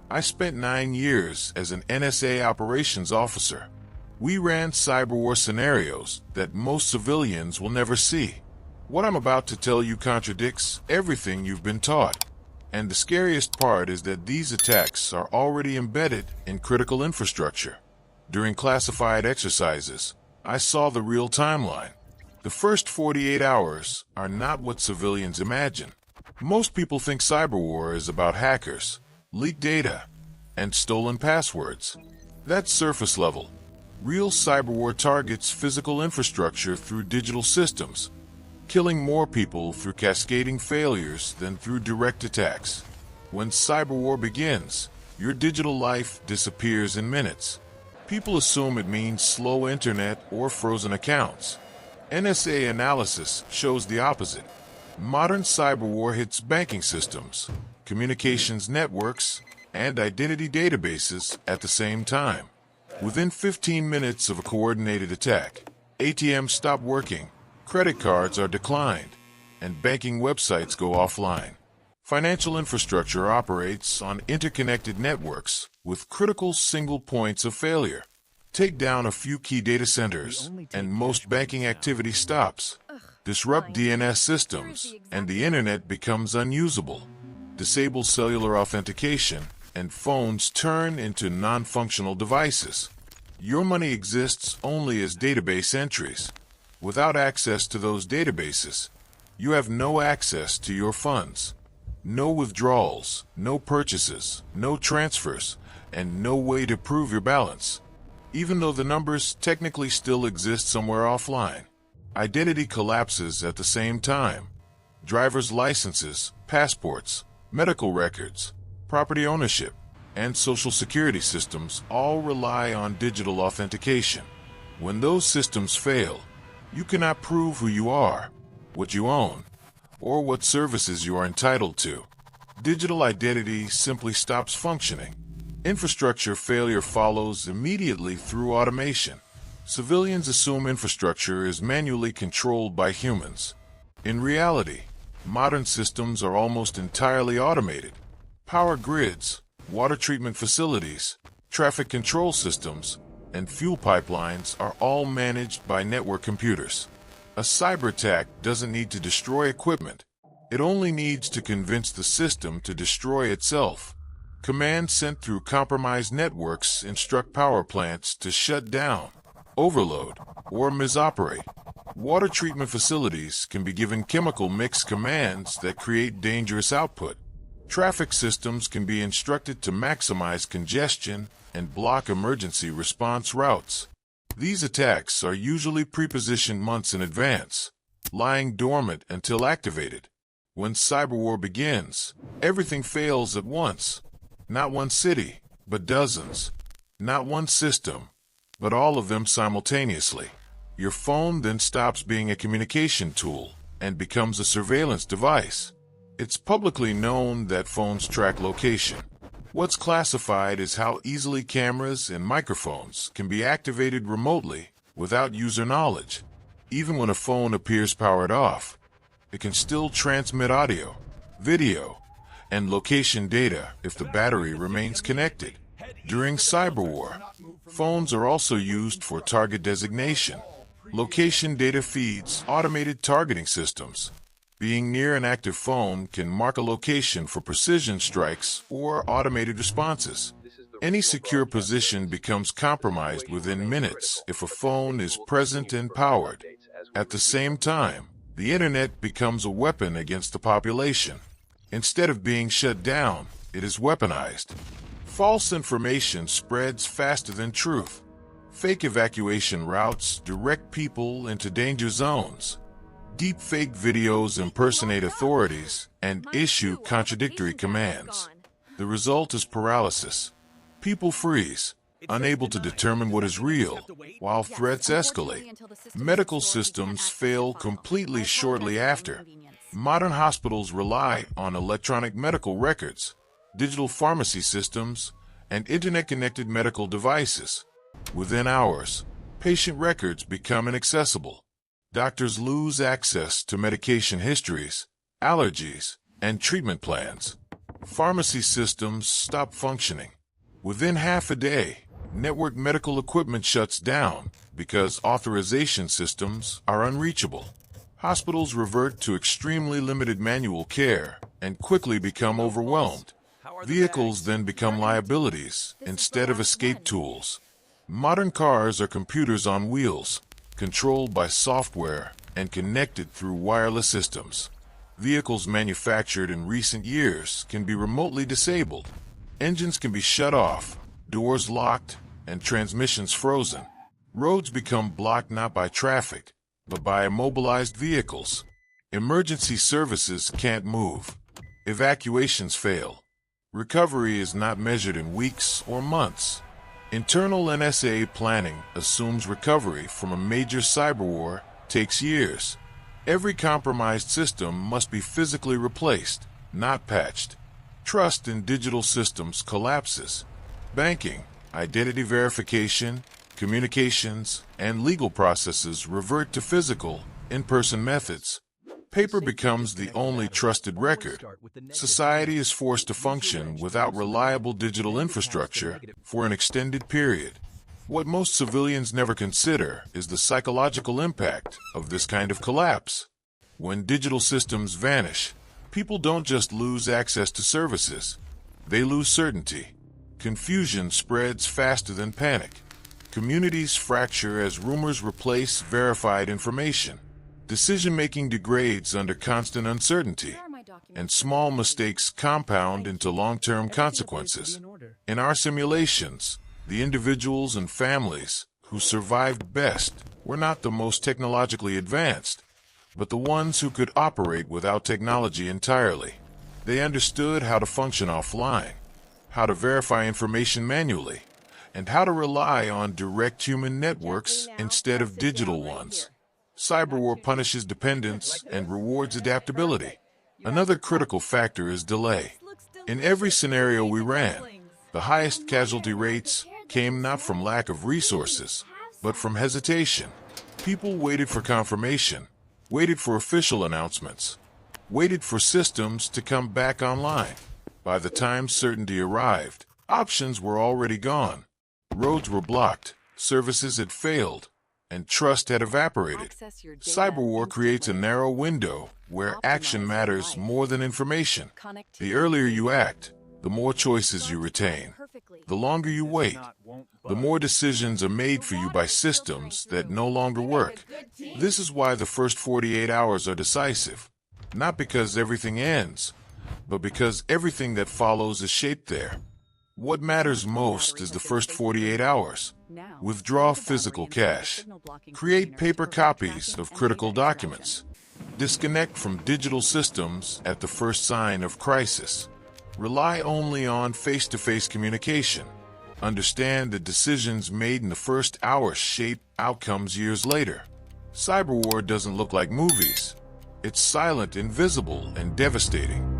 I spent 9 years as an NSA operations officer. We ran cyberwar scenarios that most civilians will never see. What I'm about to tell you contradicts everything you've been taught. And the scariest part is that these attacks are already embedded in critical infrastructure. During classified exercises, I saw the real timeline. The first 48 hours are not what civilians imagine. Most people think cyberwar is about hackers, leaked data, and stolen passwords. That's surface level. Real cyberwar targets physical infrastructure through digital systems, killing more people through cascading failures than through direct attacks. When cyberwar begins, your digital life disappears in minutes. People assume it means slow internet or frozen accounts. NSA analysis shows the opposite. Modern cyberwar hits banking systems, communications networks, and identity databases at the same time. Within 15 minutes of a coordinated attack, ATMs stop working, credit cards are declined, and banking websites go offline. Financial infrastructure operates on interconnected networks with critical single points of failure. Take down a few key data centers, and most banking activity stops. Disrupt DNS systems, and the internet becomes unusable. Disable cellular authentication, and phones turn into non-functional devices. Your money exists only as database entries. Without access to those databases, you have no access to your funds. No withdrawals, no purchases, no transfers, and no way to prove your balance. Even though the numbers technically still exist somewhere offline, identity collapses at the same time. Driver's licenses, passports, medical records, property ownership, and social security systems all rely on digital authentication. When those systems fail, you cannot prove who you are, what you own, or what services you are entitled to. Digital identity simply stops functioning. Infrastructure failure follows immediately through automation. Civilians assume infrastructure is manually controlled by humans. In reality, modern systems are almost entirely automated. Power grids, water treatment facilities, traffic control systems, and fuel pipelines are all managed by network computers. A cyber attack doesn't need to destroy equipment. It only needs to convince the system to destroy itself. Commands sent through compromised networks instruct power plants to shut down, overload, or misoperate. Water treatment facilities can be given chemical mix commands that create dangerous output. Traffic systems can be instructed to maximize congestion and block emergency response routes. These attacks are usually prepositioned months in advance, lying dormant until activated. When cyberwar begins, everything fails at once. Not one city, but dozens. Not one system, but all of them simultaneously. Your phone then stops being a communication tool and becomes a surveillance device. It's publicly known that phones track location. What's classified is how easily cameras and microphones can be activated remotely without user knowledge. Even when a phone appears powered off, it can still transmit audio, video, and location data if the battery remains connected. During cyberwar, phones are also used for target designation. Location data feeds automated targeting systems. Being near an active phone can mark a location for precision strikes or automated responses. Any secure position becomes compromised within minutes if a phone is present and powered. At the same time, the internet becomes a weapon against the population. Instead of being shut down, it is weaponized. False information spreads faster than truth. Fake evacuation routes direct people into danger zones. Deepfake videos impersonate authorities and issue contradictory commands. The result is paralysis. People freeze, unable to determine what is real, while threats escalate. Medical systems fail completely shortly after. Modern hospitals rely on electronic medical records, digital pharmacy systems, and internet-connected medical devices. Within hours, patient records become inaccessible. Doctors lose access to medication histories, allergies, and treatment plans. Pharmacy systems stop functioning. Within half a day, network medical equipment shuts down because authorization systems are unreachable. Hospitals revert to extremely limited manual care and quickly become overwhelmed. Vehicles then become liabilities instead of escape tools. Modern cars are computers on wheels, controlled by software and connected through wireless systems. Vehicles manufactured in recent years can be remotely disabled. Engines can be shut off, doors locked, and transmissions frozen. Roads become blocked not by traffic, but by immobilized vehicles. Emergency services can't move. Evacuations fail. Recovery is not measured in weeks or months. Internal NSA planning assumes recovery from a major cyberwar takes years. Every compromised system must be physically replaced, not patched. Trust in digital systems collapses. Banking, identity verification, communications, and legal processes revert to physical, in-person methods. Paper becomes the only trusted record. Society is forced to function without reliable digital infrastructure for an extended period. What most civilians never consider is the psychological impact of this kind of collapse. When digital systems vanish, people don't just lose access to services. They lose certainty. Confusion spreads faster than panic. Communities fracture as rumors replace verified information. Decision-making degrades under constant uncertainty, and small mistakes compound into long-term consequences. In our simulations, the individuals and families who survived best were not the most technologically advanced, but the ones who could operate without technology entirely. They understood how to function offline, how to verify information manually, and how to rely on direct human networks instead of digital ones. Cyberwar punishes dependence and rewards adaptability. Another critical factor is delay. In every scenario we ran, the highest casualty rates came not from lack of resources, but from hesitation. People waited for confirmation, waited for official announcements, waited for systems to come back online. By the time certainty arrived, options were already gone. Roads were blocked, services had failed, and trust had evaporated. Cyberwar creates a narrow window where action matters more than information. The earlier you act, the more choices you retain. The longer you wait, the more decisions are made for you by systems that no longer work. This is why the first 48 hours are decisive. Not because everything ends, but because everything that follows is shaped there. What matters most is the first 48 hours. Withdraw physical cash. Create paper copies of critical documents. Disconnect from digital systems at the first sign of crisis. Rely only on face-to-face communication. Understand that decisions made in the first hour shape outcomes years later. Cyberwar doesn't look like movies. It's silent, invisible, and devastating.